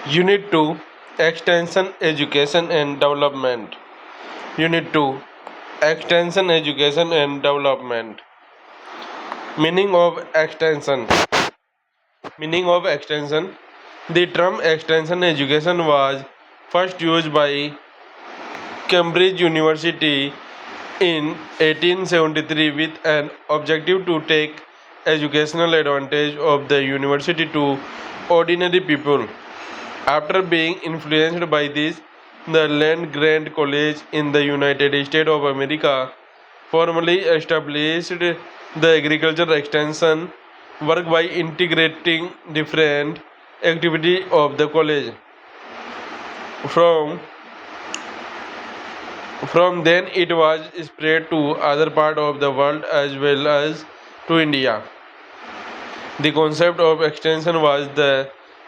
Unit 2, Extension Education and Development. Unit 2, Extension Education and Development. Meaning of extension. Meaning of extension. The term extension education was first used by Cambridge University in 1873 with an objective to take educational advantage of the university to ordinary people. After being influenced by this, the Land Grant College in the United States of America formally established the agriculture extension work by integrating different activities of the college. From from then it was spread to other part of the world as well as to India. The concept of extension was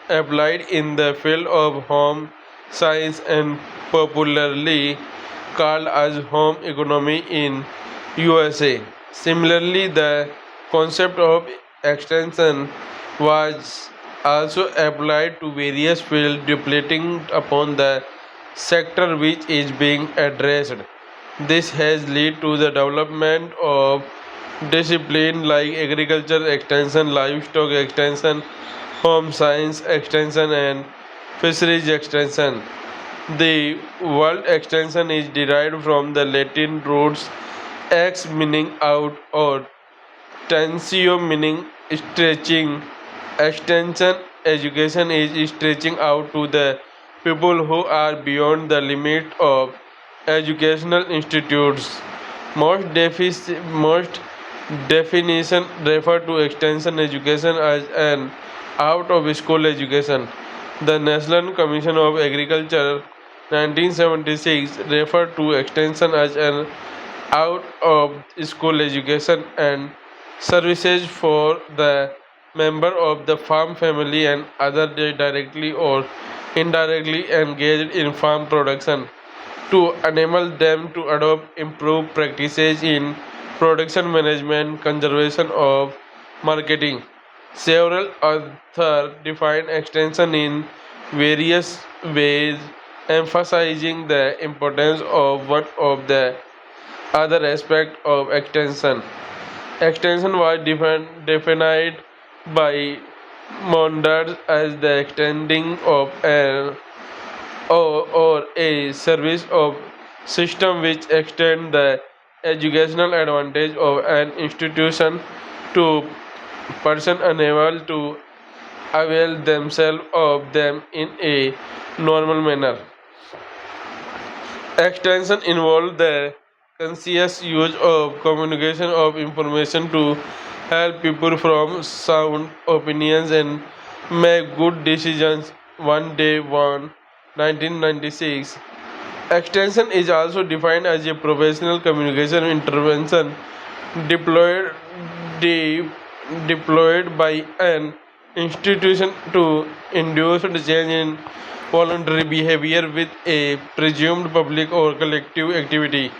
applied in the field of home science and popularly called as home economy in USA. Similarly, the concept of extension was also applied to various fields depending upon the sector which is being addressed. This has led to the development of discipline like agriculture extension, livestock extension, home science extension, and fisheries extension. The word extension is derived from the Latin roots ex meaning out or tensio meaning stretching. Extension education is stretching out to the people who are beyond the limit of educational institutes. Most definition refer to extension education as an out of school education. The National Commission of Agriculture 1976 referred to extension as an out of school education and services for the member of the farm family and other directly or indirectly engaged in farm production to enable them to adopt improved practices in production management, conservation of marketing. Several authors define extension in various ways, emphasizing the importance of one of the other aspect of extension. Extension was defined by Mondar as the extending of an or a service of system which extend the educational advantage of an institution to person unable to avail themselves of them in a normal manner. Extension involve the conscious use of communication of information to help people from sound opinions and make good decisions. One day, 1996. Extension is also defined as a professional communication intervention deployed de- deployed by an institution to induce change in voluntary behavior with a presumed public or collective activity.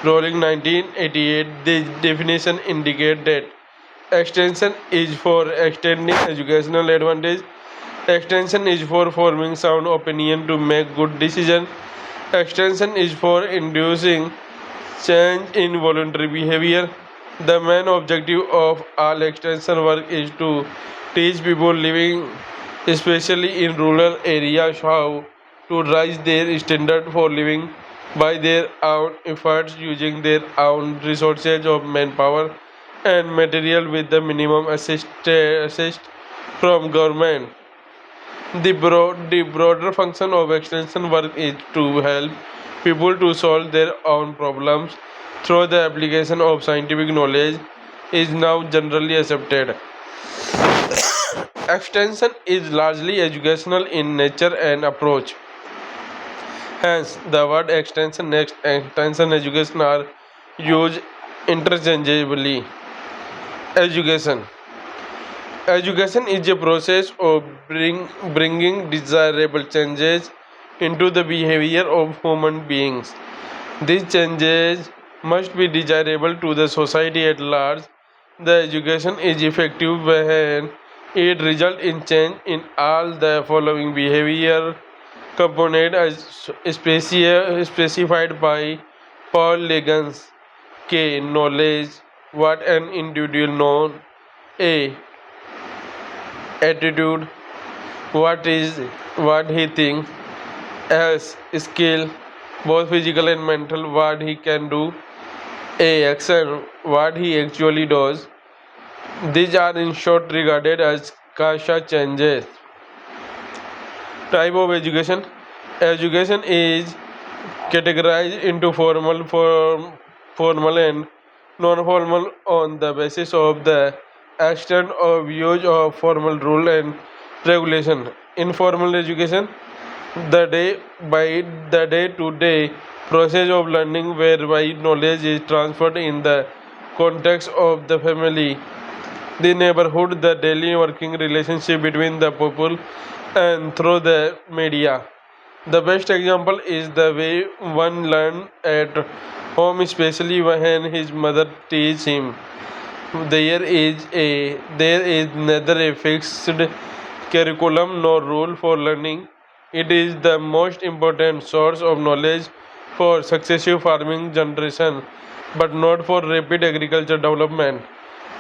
Rowling 1988, the definition indicates that extension is for extending educational advantage. Extension is for forming sound opinion to make good decision. Extension is for inducing change in voluntary behavior. The main objective of all extension work is to teach people living, especially in rural areas, how to raise their standard for living by their own efforts using their own resources of manpower and material with the minimum assist from government. The broader function of extension work is to help people to solve their own problems through the application of scientific knowledge is now generally accepted. Extension is largely educational in nature and approach. Hence, the word extension education are used interchangeably. Education. Education is a process of bringing desirable changes into the behavior of human beings. These changes must be desirable to the society at large. The education is effective when It results in change in all the following behavior component as specified by Paul Legans. K. Knowledge. What an individual knows. A. Attitude. What is what he thinks. S. Skill. Both physical and mental. What he can do. A. Action. What he actually does. These are in short regarded as Kasha changes. Type of education. Education is categorized into formal and non-formal on the basis of the extent of use of formal rule and regulation. Informal education, the day by the day-to-day process of learning whereby knowledge is transferred in the context of the family, the neighborhood, the daily working relationship between the people, and through the media. The best example is the way one learns at home, especially when his mother teaches him. There is neither a fixed curriculum nor rule for learning. It is the most important source of knowledge for successive farming generation, but not for rapid agriculture development.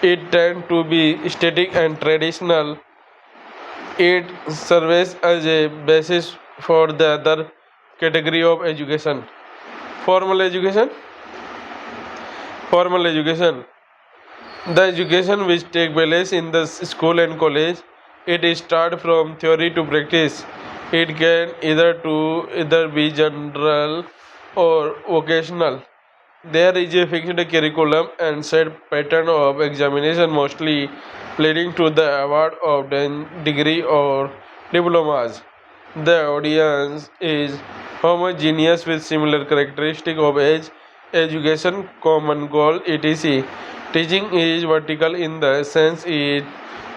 It tends to be static and traditional. It serves as a basis for the other category of education. Formal education. Formal education. The education which take place in the school and college, it is start from theory to practice. It can either be general or vocational. There is a fixed curriculum and set pattern of examination, mostly leading to the award of degree or diplomas. The audience is homogeneous with similar characteristic of age, education, common goal, etc. Teaching is vertical in the sense it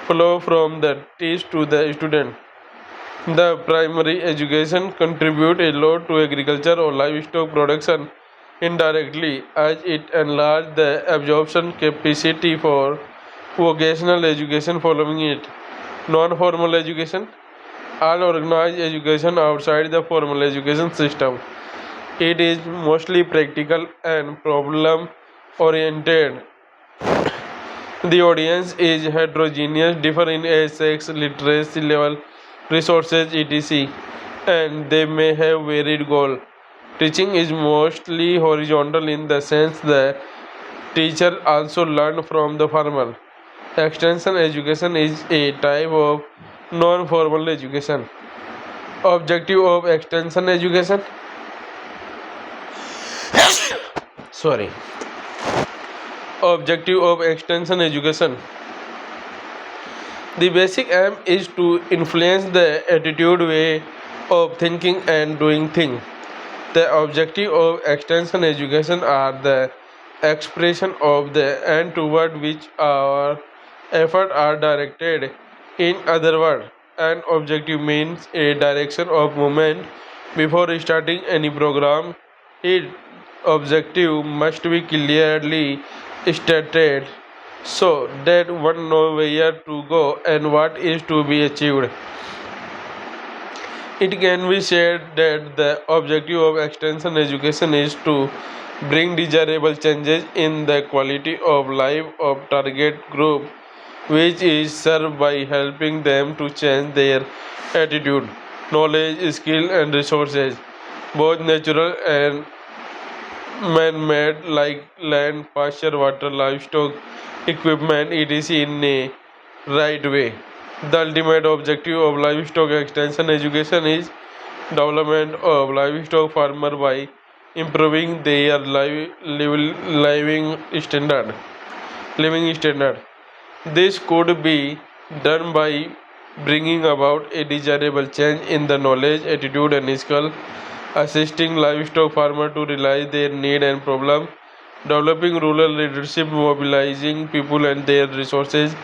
flow from the teach to the student. The primary education contribute a lot to agriculture or livestock production indirectly as it enlarges the absorption capacity for vocational education following it. Non-formal education, all organized education outside the formal education system. It is mostly practical and problem oriented. The audience is heterogeneous, differ in age, sex, literacy level, resources, etc., and they may have varied goal. Teaching is mostly horizontal in the sense the teacher also learn from the formal. Extension education is a type of non-formal education. Objective of extension education. Sorry. Objective of extension education. The basic aim is to influence the attitude, way of thinking and doing things. The objective of extension education are the expression of the end toward which our efforts are directed. In other words, an objective means a direction of movement before starting any program. Its objective must be clearly stated so that one knows where to go and what is to be achieved. It can be said that the objective of extension education is to bring desirable changes in the quality of life of target group, which is served by helping them to change their attitude, knowledge, skill, and resources, both natural and man-made, like land, pasture, water, livestock, equipment, etc. in a right way. The ultimate objective of livestock extension education is development of livestock farmer by improving their living standard. Living standard. This could be done by bringing about a desirable change in the knowledge, attitude, and skill, assisting livestock farmer to realize their need and problem, developing rural leadership, mobilizing people and their resources,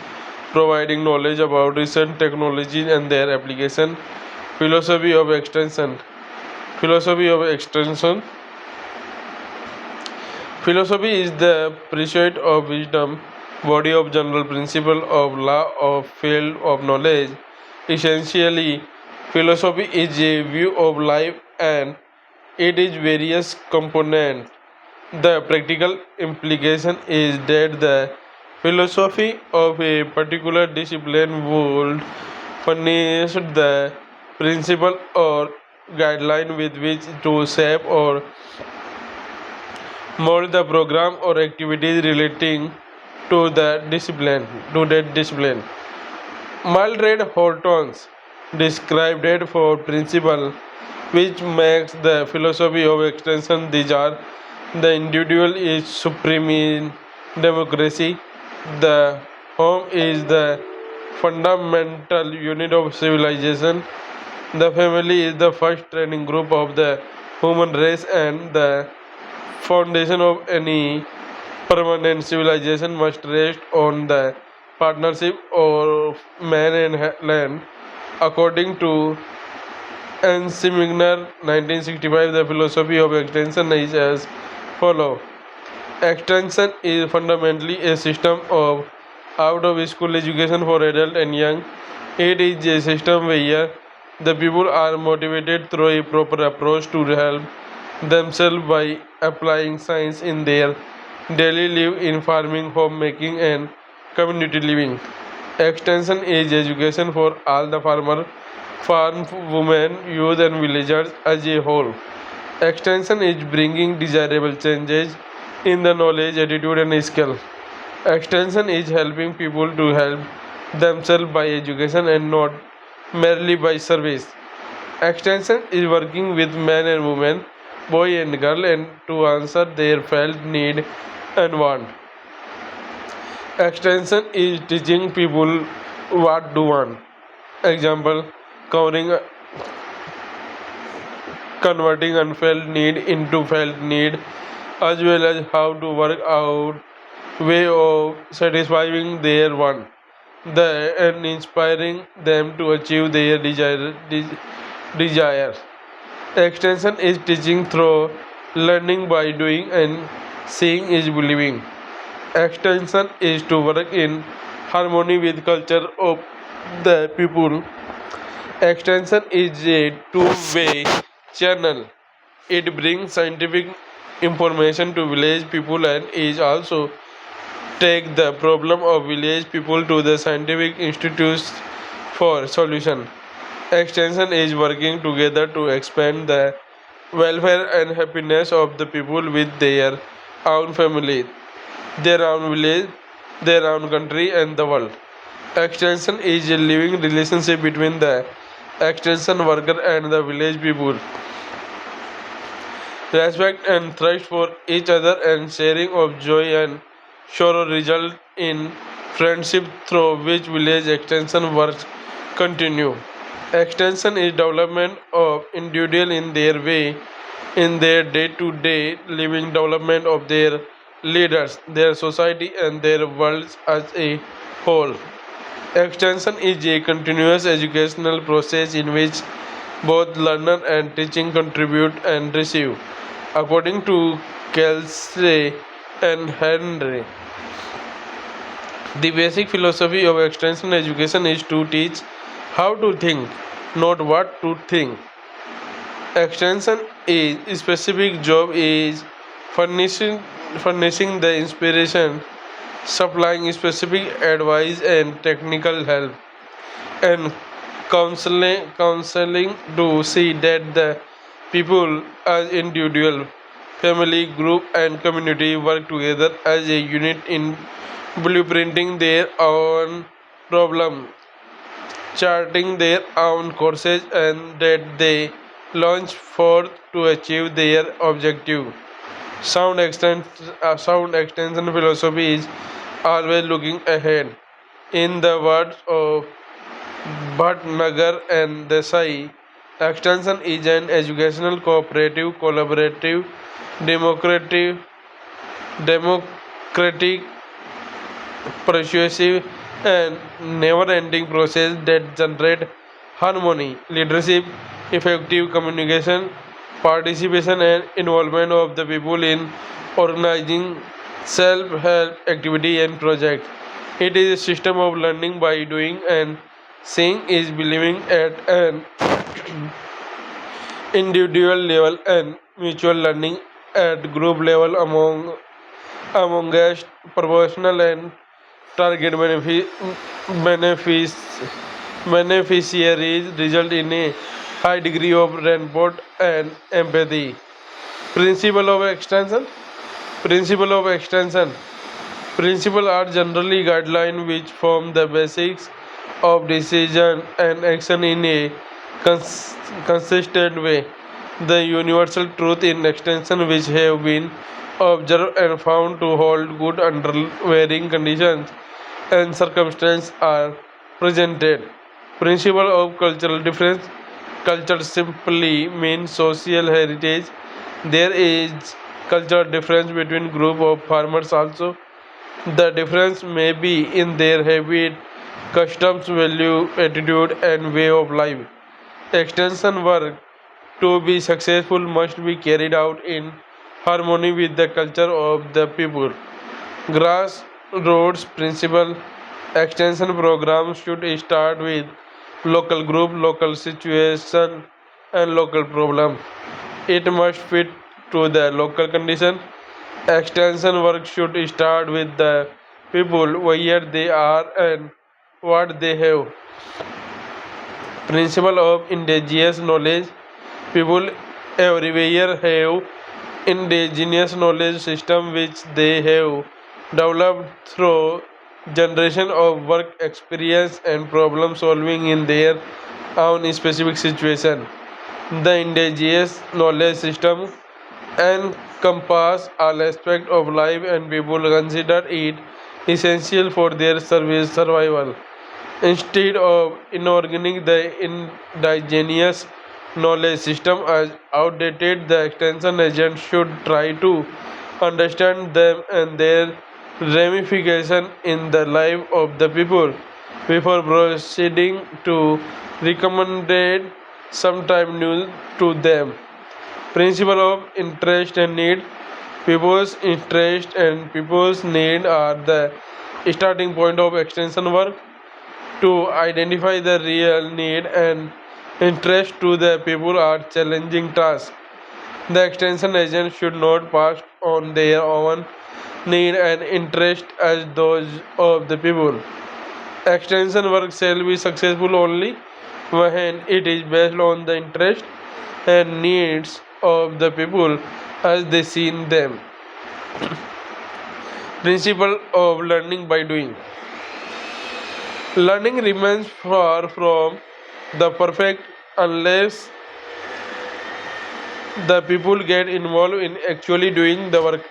providing knowledge about recent technologies and their application. Philosophy of extension. Philosophy of extension. Philosophy is the pursuit of wisdom body of general principle of law of field of knowledge. Essentially, philosophy is a view of life and it is various components. The practical implication is that the philosophy of a particular discipline would furnish the principle or guideline with which to shape or mold the program or activities relating to that discipline. Mildred Horton's described it for principle which makes the philosophy of extension. These are the individual is supreme in democracy, the home is the fundamental unit of civilization, the family is the first training group of the human race, and the foundation of any permanent civilization must rest on the partnership of man and land. According to Ansimigner 1965, the philosophy of extension is as follows. Extension is fundamentally a system of out of school education for adult and young. It is a system where the people are motivated through a proper approach to help themselves by applying science in their daily life in farming, homemaking, and community living. Extension is education for all the farmer, farm women, youth, and villagers as a whole. Extension is bringing desirable changes in the knowledge, attitude, and skill. Extension is helping people to help themselves by education and not merely by service. Extension is working with men and women, boy and girl, and to answer their felt need and want. Extension is teaching people what to want. Example, covering converting unfelt need into felt need, as well as how to work out way of satisfying their want, and inspiring them to achieve their desire. Extension is teaching through learning by doing, and seeing is believing. Extension is to work in harmony with culture of the people. Extension is a two-way channel. It brings scientific information to village people and is also take the problem of village people to the scientific institutes for solution. Extension is working together to expand the welfare and happiness of the people with their own family, their own village, their own country, and the world. Extension is a living relationship between the extension worker and the village people. Respect and trust for each other and sharing of joy and sorrow result in friendship through which village extension works continue. Extension is development of individual in their way, in their day-to-day living, development of their leaders, their society, and their worlds as a whole. Extension is a continuous educational process in which both learner and teaching contribute and receive. According to Kelsey and Henry, the basic philosophy of extension education is to teach how to think, not what to think. Extension is specific job is furnishing furnishing the inspiration, supplying specific advice and technical help, and counseling to see that the people as individual, family, group, and community work together as a unit in blueprinting their own problem, charting their own courses, and that they launch forth to achieve their objective. Sound extension philosophy is always looking ahead. In the words of Bhatnagar and Desai, extension is an educational, cooperative, collaborative, democratic, democratic, persuasive, and never-ending process that generates harmony, leadership, effective communication, participation, and involvement of the people in organizing self-help activity and project. It is a system of learning by doing and seeing is believing at an individual level and mutual learning at group level amongst professional and target benefic- beneficiaries result in a high degree of rapport and empathy. Principle of extension. Principle of extension. Principles are generally guidelines which form the basics of decision and action in a consistent way. The universal truth in extension which have been observed and found to hold good under varying conditions and circumstances are presented. Principle of cultural difference. Culture simply means social heritage. There is cultural difference between group of farmers also. The difference may be in their habit, customs, value, attitude, and way of life. Extension work to be successful must be carried out in harmony with the culture of the people. Grassroots principle. Extension programs should start with local group, local situation, and local problem. It must fit to the local condition. Extension work should start with the people where they are and what they have. Principle of indigenous knowledge. People everywhere have indigenous knowledge system which they have developed through generation of work experience and problem solving in their own specific situation. The indigenous knowledge system encompass all aspects of life and people consider it essential for their service survival. Instead of inorganic the indigenous knowledge system as outdated, the extension agent should try to understand them and their ramification in the life of the people before proceeding to recommend sometime new to them. Principle of interest and need. People's interest and people's need are the starting point of extension work. To identify the real need and interest to the people are challenging tasks. The extension agent should not pass on their own need and interest as those of the people. Extension work shall be successful only when it is based on the interest and needs of the people as they see them. Principle of learning by doing. Learning remains far from the perfect unless the people get involved in actually doing the work.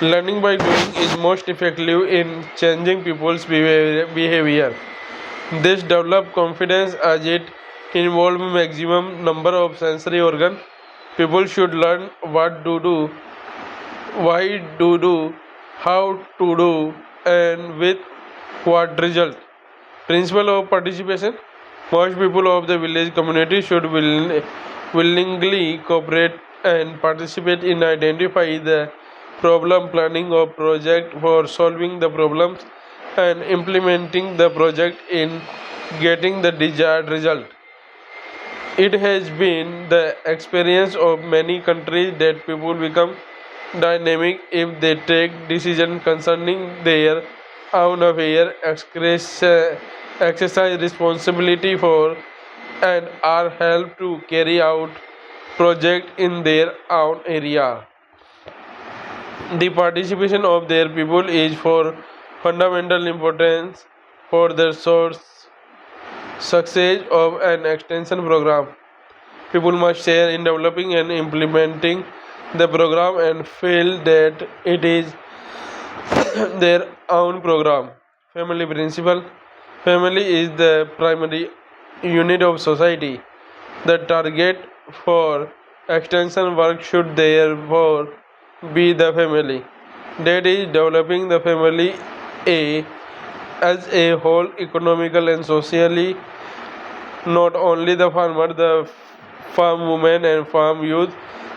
Learning by doing is most effective in changing people's behavior. This develops confidence as it involves maximum number of sensory organs. People should learn what to do, why to do, how to do, and with what result. Principle of participation. Most people of the village community should willingly cooperate and participate in identifying the problem, planning of project for solving the problems, and implementing the project in getting the desired result. It has been the experience of many countries that people become dynamic if they take decisions concerning their own affairs, exercise responsibility for, and are helped to carry out projects in their own area. The participation of their people is for fundamental importance for the source success of an extension program. People must share in developing and implementing the program and feel that it is their own program. Family principle. Family is the primary unit of society. The target for extension work should therefore be the family. That is developing the family a as a whole economical and socially. Not only the farmer, the farm women and farm youth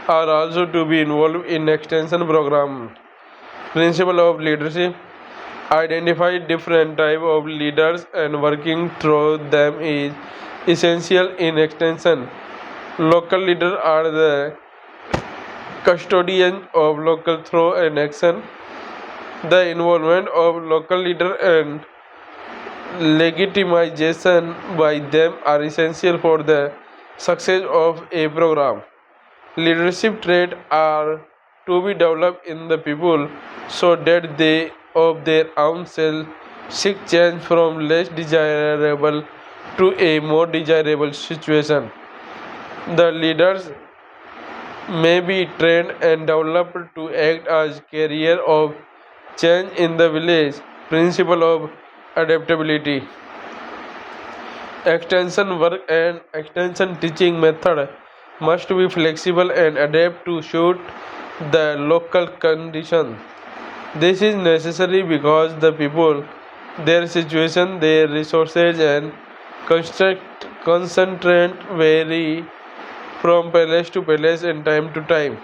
are also to be involved in extension program. Principle of leadership. Identify different type of leaders and working through them is essential in extension. Local leaders are the custodian of local through and action. The involvement of local leader and legitimization by them are essential for the success of a program. Leadership traits are to be developed in the people so that they of their own self seek change from less desirable to a more desirable situation. The leaders may be trained and developed to act as carrier of change in the village. Principle of adaptability. Extension work and extension teaching method must be flexible and adapt to suit the local condition. This is necessary because the people, their situation, their resources and concentrate vary from palace to palace and time to time.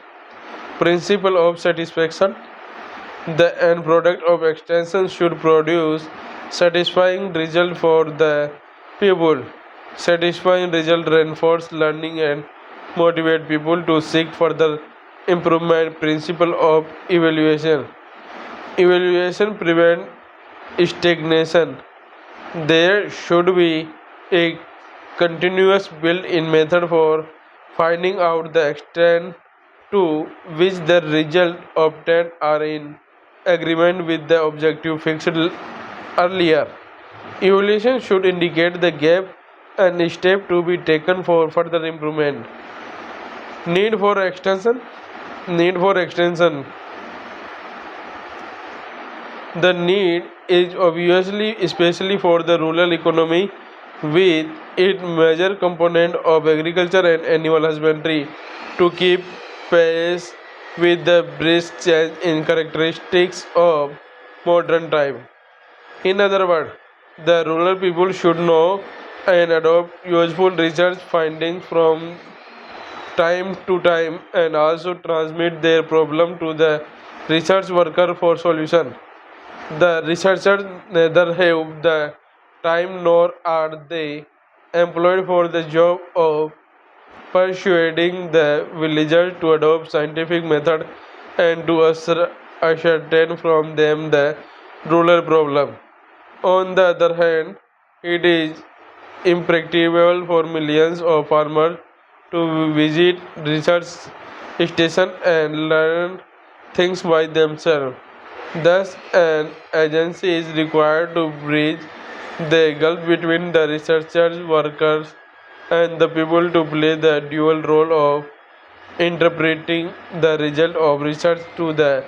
Principle of satisfaction. The end product of extension should produce satisfying result for the people. Satisfying result reinforce learning and motivate people to seek further improvement. Principle of evaluation. Evaluation prevent stagnation. There should be a continuous built-in method for finding out the extent to which the result obtained are in agreement with the objective fixed earlier. Evaluation should indicate the gap and step to be taken for further improvement. Need for extension. Need for extension. The need is obviously especially for the rural economy with its major component of agriculture and animal husbandry to keep pace with the brisk change in characteristics of modern time. In other words, the rural people should know and adopt useful research findings from time to time and also transmit their problem to the research worker for solution. The researchers neither have the time nor are they employed for the job of persuading the villagers to adopt scientific method and to ascertain from them the rural problem. On the other hand, it is impracticable for millions of farmers to visit research station and learn things by themselves. Thus, an agency is required to bridge the gulf between the researchers, workers, and the people to play the dual role of interpreting the result of research to the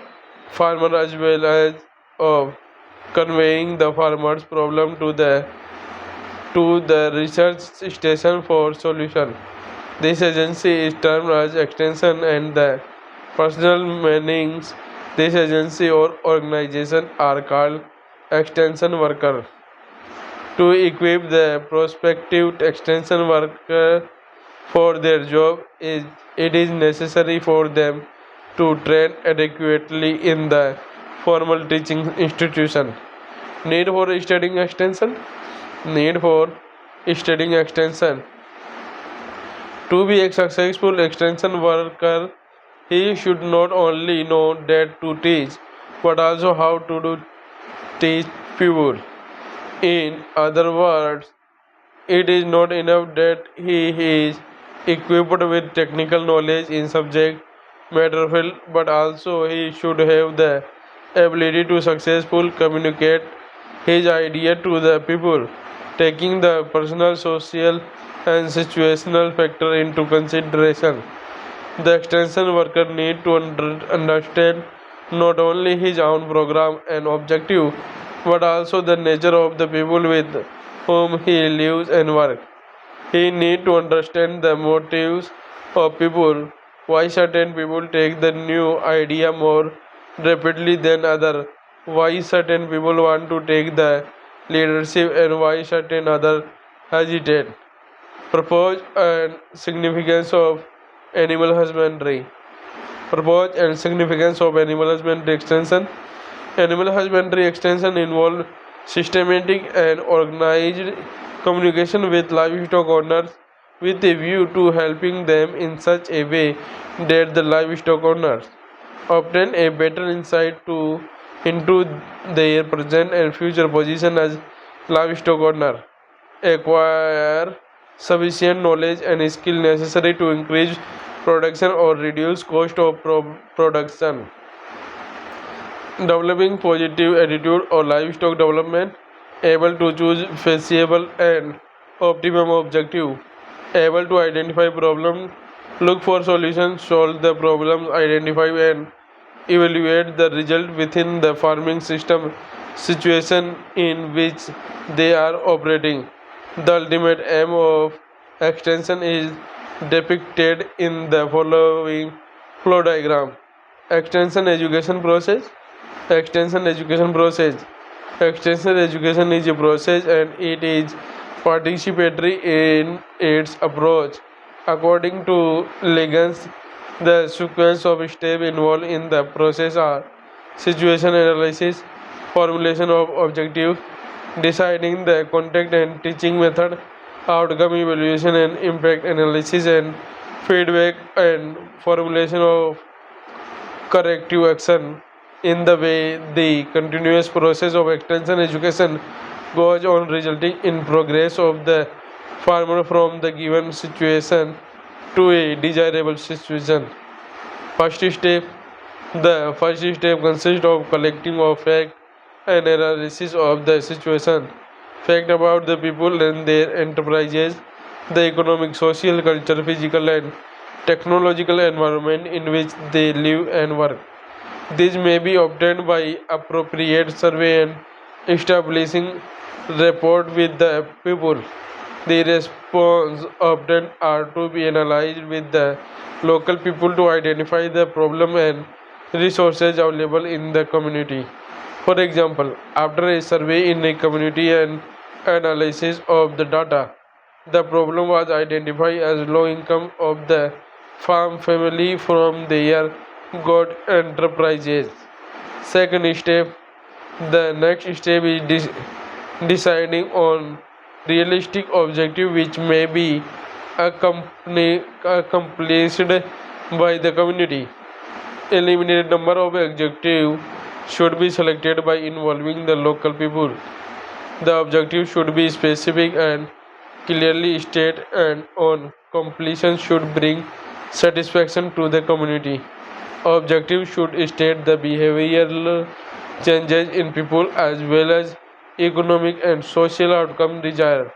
farmer as well as of conveying the farmer's problem to the research station for solution. This agency is termed as extension and the personal meanings this agency or organization are called extension worker. To equip the prospective extension worker for their job it is necessary for them to train adequately in the formal teaching institution. Need for studying extension. Need for studying extension. To be a successful extension worker, he should not only know that to teach, but also how to teach people. In other words, it is not enough that he is equipped with technical knowledge in subject matter field, but also he should have the ability to successfully communicate his idea to the people, taking the personal, social, and situational factor into consideration. The extension worker need to understand not only his own program and objective, but also the nature of the people with whom he lives and works. He need to understand the motives of people, why certain people take the new idea more rapidly than other, why certain people want to take the leadership and why certain other hesitate. Purpose and significance of animal husbandry. Purpose and significance of animal husbandry extension. Animal husbandry extension involve systematic and organized communication with livestock owners with a view to helping them in such a way that the livestock owners obtain a better insight into their present and future position as livestock owner, acquire sufficient knowledge and skill necessary to increase production or reduce cost of production. Developing positive attitude or livestock development, able to choose feasible and optimum objective, able to identify problem, look for solutions, solve the problem, identify and evaluate the result within the farming system situation in which they are operating. The ultimate aim of extension is depicted in the following flow diagram. Extension education process. Extension education process. Extension education is a process and it is participatory in its approach. According to Liggins, the sequence of steps involved in the process are situation analysis, formulation of objective, deciding the content and teaching method, outcome evaluation and impact analysis, and feedback and formulation of corrective action. In the way the continuous process of extension education goes on, resulting in progress of the farmer from the given situation to a desirable situation. First step. The first step consists of collecting of fact and analysis of the situation, fact about the people and their enterprises, the economic, social, cultural, physical, and technological environment in which they live and work. These may be obtained by appropriate survey and establishing rapport with the people. The response obtained are to be analyzed with the local people to identify the problem and resources available in the community. For example, after a survey in a community and analysis of the data, the problem was identified as low income of the farm family from their God enterprises. Second step, the next step is deciding on realistic objective which may be accomplished by the community. A limited number of objectives should be selected by involving the local people. The objective should be specific and clearly stated, and on completion should bring satisfaction to the community. Objective should state the behavioral changes in people as well as economic and social outcome desired.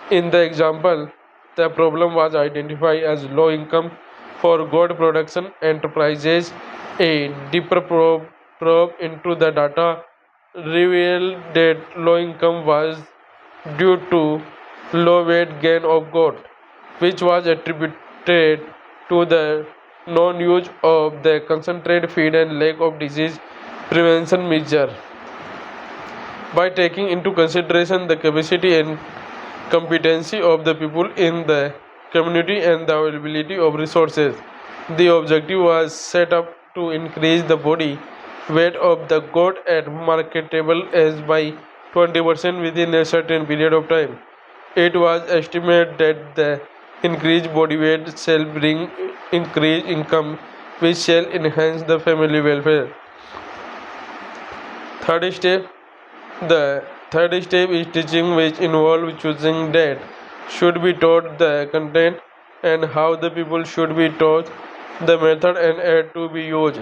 In the example, the problem was identified as low income for gold production enterprises. A deeper probe into the data revealed that low income was due to low weight gain of gold, which was attributed to the non-use of the concentrate feed and lack of disease prevention measure. By taking into consideration the capacity and competency of the people in the community and the availability of resources, the objective was set up to increase the body weight of the goat at marketable as by 20% within a certain period of time. It was estimated that the increased body weight shall bring increased income, which shall enhance the family welfare. Third step. The third step is teaching, which involves choosing that should be taught, the content, and how the people should be taught, the method and aid to be used.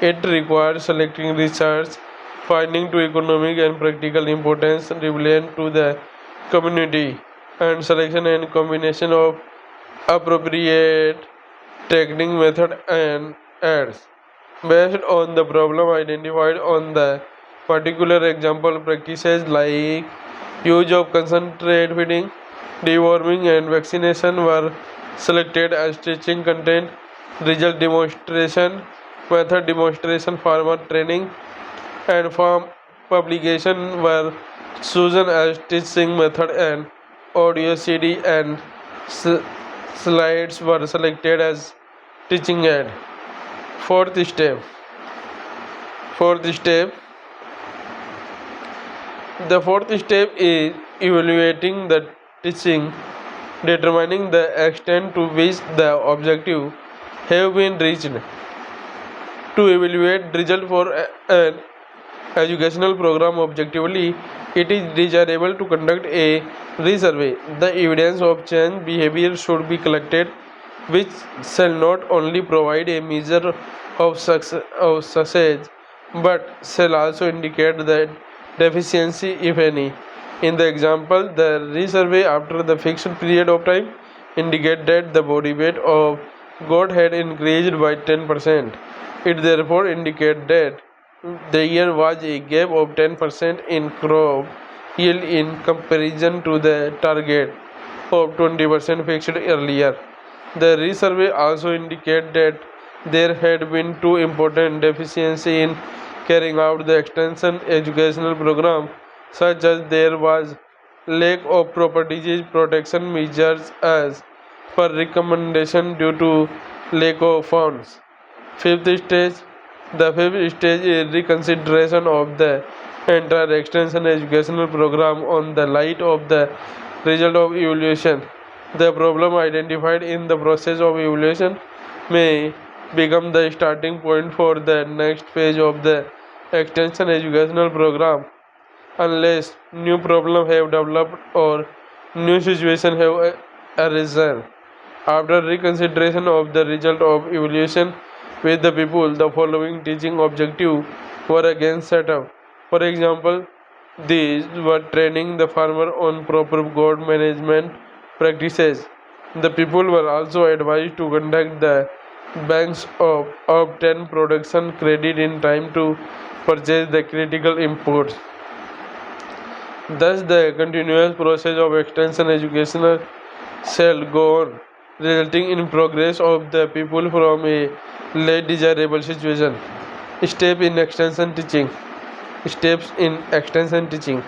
It requires selecting research finding to economic and practical importance relevant to the community, and selection and combination of appropriate technique, method, and aids based on the problem identified on the particular example. Practices like use of concentrate feeding, deworming, and vaccination were selected as teaching content. Result demonstration, method demonstration, farmer training, and farm publication were chosen as teaching method, and audio CD and slides were selected as teaching aid. Fourth step. Fourth step. The fourth step is evaluating the teaching, determining the extent to which the objective have been reached. To evaluate result for an educational program objectively, it is desirable to conduct a resurvey. The evidence of change behavior should be collected, which shall not only provide a measure of success but shall also indicate the deficiency, if any. In the example, the resurvey after the fixed period of time indicate that the body weight of goat had increased by 10%. It therefore indicates that there was a gap of 10% in crop yield in comparison to the target of 20% fixed earlier. The resurvey also indicated that there had been two important deficiencies in carrying out the extension educational program, such as there was lack of property protection measures as per recommendation due to lack of funds. Fifth stage. The fifth stage is reconsideration of the entire extension educational program on the light of the result of evaluation. The problem identified in the process of evaluation may become the starting point for the next phase of the extension educational program unless new problems have developed or new situations have arisen. After reconsideration of the result of evaluation with the people, the following teaching objectives were again set up. For example, these were training the farmer on proper goat management practices. The people were also advised to conduct the banks of obtain production credit in time to purchase the critical inputs. Thus, the continuous process of extension educational shall go on, resulting in progress of the people from a less desirable situation. Step in extension teaching. Steps in extension teaching.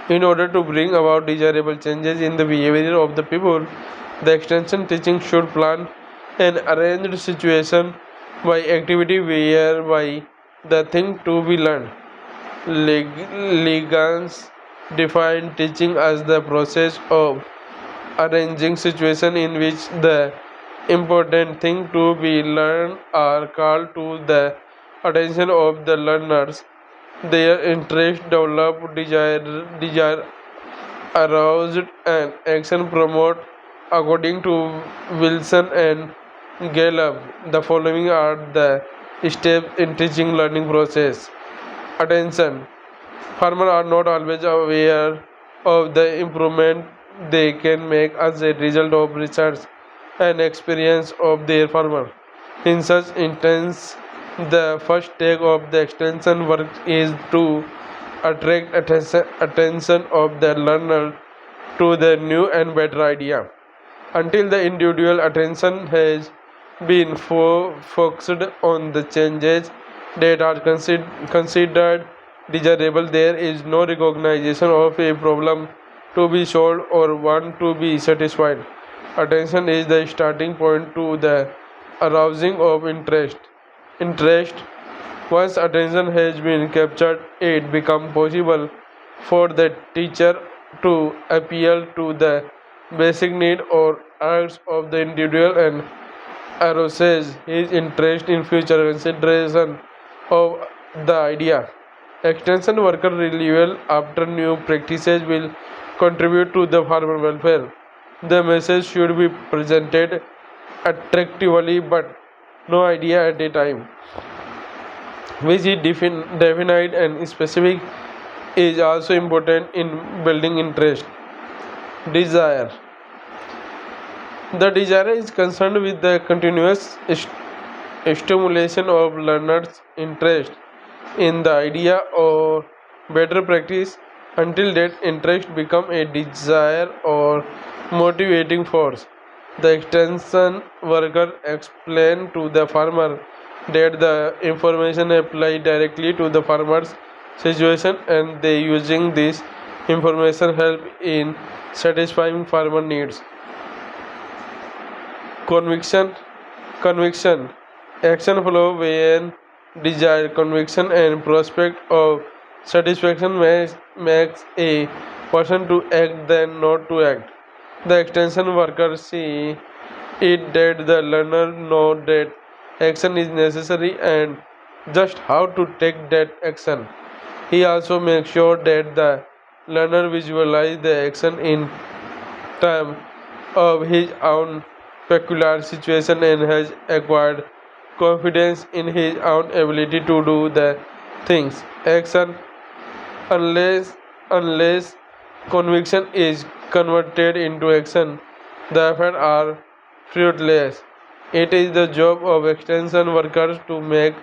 In order to bring about desirable changes in the behavior of the people, the extension teaching should plan an arranged situation by activity whereby the thing to be learned. Legans define teaching as the process of arranging situation in which the important thing to be learned are called to the attention of the learners. Their interest developed, desire aroused, and action promote. According to Wilson and Gallup, the following are the steps in teaching learning process. Attention. Farmers are not always aware of the improvement they can make as a result of research and experience of their farmer. In such instance, the first step of the extension work is to attract attention of the learner to the new and better idea. Until the individual attention has been focused on the changes that are considered desirable, there is no recognition of a problem to be solved or one to be satisfied. Attention is the starting point to the arousing of interest. Interest. Once attention has been captured, it becomes possible for the teacher to appeal to the basic need or urge of the individual and arouses his interest in future consideration of the idea. Extension worker renewal after new practices will contribute to the farmer welfare. The message should be presented attractively but no idea at a time, which is definite and specific, is also important in building interest. Desire. The desire is concerned with the continuous stimulation of learners' interest in the idea or better practice until that interest become a desire or motivating force. The extension worker explain to the farmer that the information apply directly to the farmer's situation and they using this information help in satisfying farmer needs. Conviction. Conviction. Action flow when desire, conviction and prospect of Satisfaction makes a person to act than not to act. The extension worker see it that the learner know that action is necessary and just how to take that action. He also makes sure that the learner visualize the action in terms of his own peculiar situation and has acquired confidence in his own ability to do the things. Action unless conviction is converted into action, the efforts are fruitless. It is the job of extension workers to make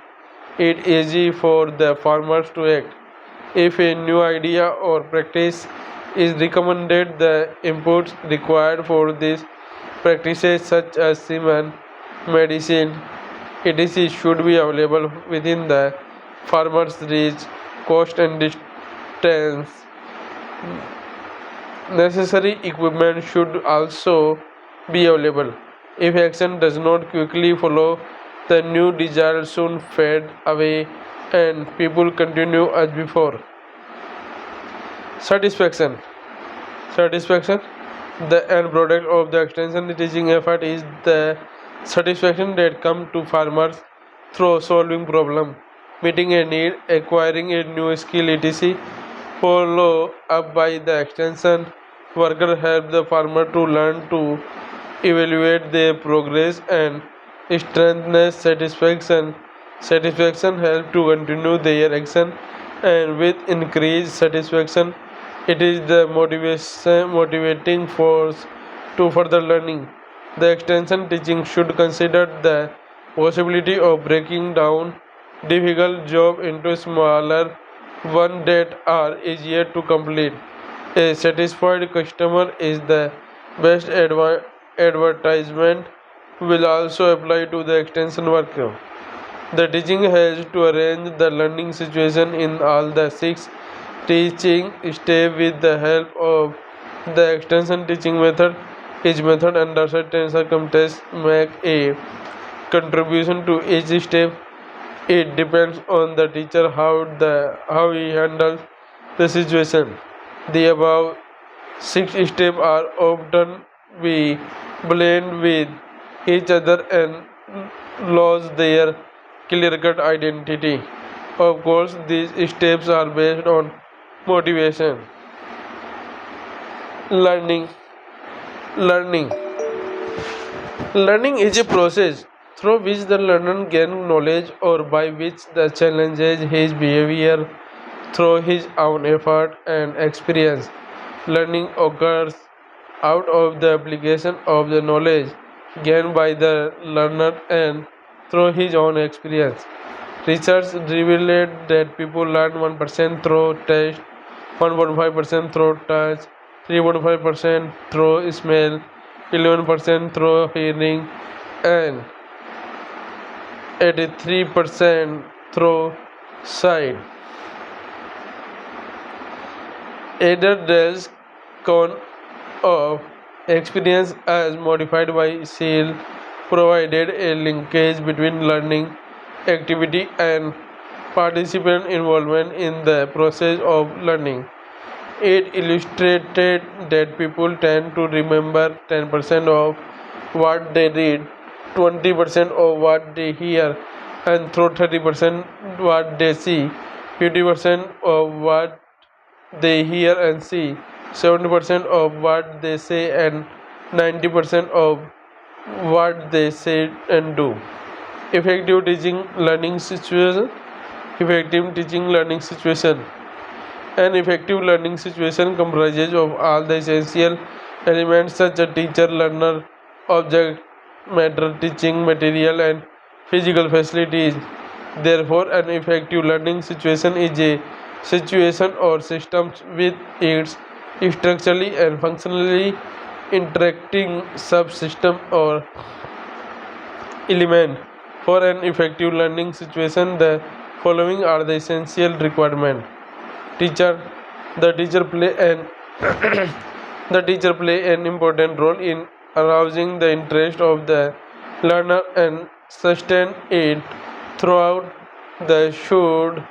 it easy for the farmers to act. If a new idea or practice is recommended, the inputs required for these practices, such as semen, medicine, etc., should be available within the farmer's reach, cost, and distance. Necessary equipment should also be available. If action does not quickly follow, the new desire soon fade away and people continue as before. Satisfaction. Satisfaction. The end product of the extension teaching effort is the satisfaction that comes to farmers through solving problem, meeting a need, acquiring a new skill, etc. Follow up by the extension worker help the farmer to learn to evaluate their progress and strengthen satisfaction. Satisfaction help to continue their action and with increased satisfaction it is the motivating force to further learning. The extension teaching should consider the possibility of breaking down difficult job into smaller ones that are easier to complete. A satisfied customer is the best advertisement will also apply to the extension worker. The teaching has to arrange the learning situation in all the six teaching steps with the help of the extension teaching method. Each method under certain circumstances make a contribution to each step. It depends on the teacher how he handles the situation. The above six steps are often be blend with each other and lose their clear-cut identity. Of course, these steps are based on motivation. Learning. Learning. Learning is a process through which the learner gains knowledge or by which the challenges his behavior through his own effort and experience. Learning occurs out of the application of the knowledge gained by the learner and through his own experience. Research revealed that people learn 1% through taste, 1.5% through touch, 3.5% through smell, 11% through hearing, and 83% through sight. Adderall's cone of experience as modified by Seal provided a linkage between learning activity and participant involvement in the process of learning. It illustrated that people tend to remember 10% of what they read, 20% of what they hear, and through 30% what they see, 50% of what they hear and see, 70% of what they say, and 90% of what they say and do. Effective teaching learning situation. Effective teaching learning situation. An effective learning situation comprises of all the essential elements such as teacher, learner, object, matter, teaching material, and physical facilities. Therefore, an effective learning situation is a situation or system with its structurally and functionally interacting subsystem or element. For an effective learning situation, the following are the essential requirements. Teacher. The teacher play an the teacher play an important role in arousing the interest of the learner and sustain it throughout the should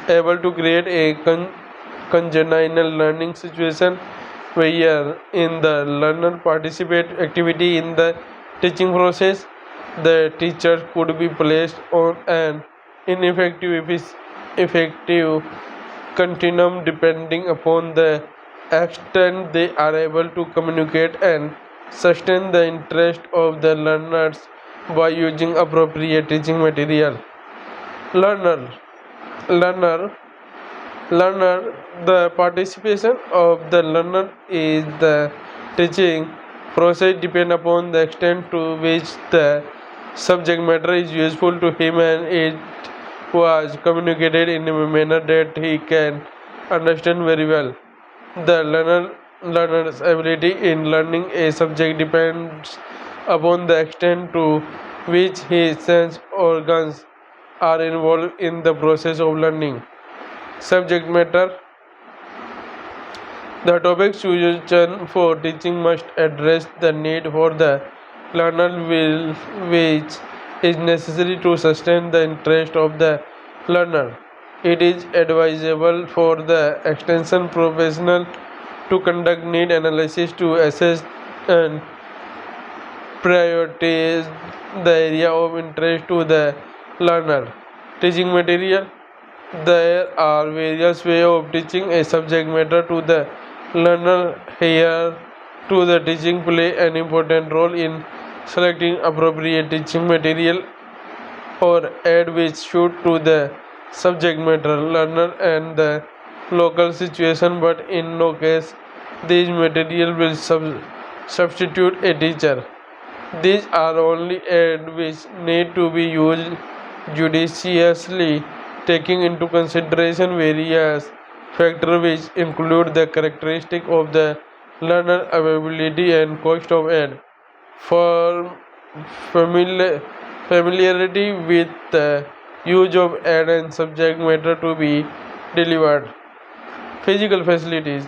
able to create a congenial learning situation where in the learner participate activity in the teaching process. The teacher could be placed on an effective continuum depending upon the extent they are able to communicate and sustain the interest of the learners by using appropriate teaching material. Learner, learner, learner. The participation of the learner is the teaching process depend upon the extent to which the subject matter is useful to him and it was communicated in a manner that he can understand very well. The learner's ability in learning a subject depends upon the extent to which his sense organs are involved in the process of learning. Subject matter. The topic chosen for teaching must address the need for the learner which is necessary to sustain the interest of the learner. It is advisable for the extension professional to conduct need analysis to assess and prioritize the area of interest to the learner. Teaching material. There are various ways of teaching a subject matter to the learner. Here, to the teaching play an important role in selecting appropriate teaching material or add which suit to the subject matter, learner, and the local situation. But in no case, these material will substitute a teacher. These are only aids which need to be used judiciously, taking into consideration various factors which include the characteristic of the learner, availability, and cost of aid. For familiarity with the use of aid and subject matter to be delivered. Physical facilities.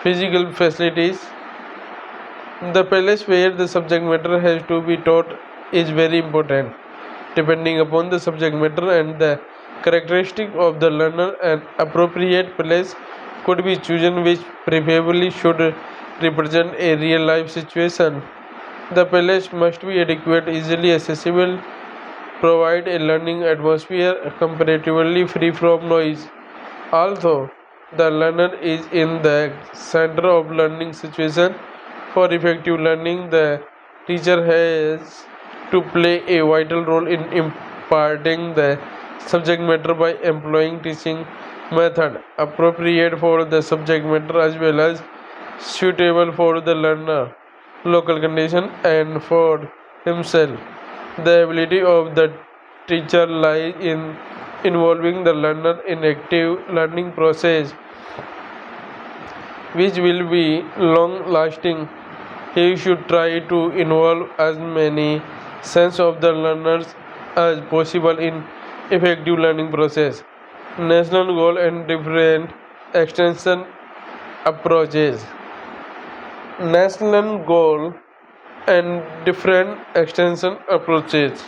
Physical facilities. The place where the subject matter has to be taught is very important. Depending upon the subject matter and the characteristic of the learner, an appropriate place could be chosen which preferably should represent a real life situation. The place must be adequate, easily accessible, provide a learning atmosphere comparatively free from noise. Although the learner is in the center of learning situation, for effective learning, the teacher has to play a vital role in imparting the subject matter by employing teaching method appropriate for the subject matter as well as suitable for the learner, local condition, and for himself. The ability of the teacher lies in involving the learner in active learning process which will be long lasting. He should try to involve as many sense of the learners as possible in effective learning process. National goal and different extension approaches. National goal and different extension approaches.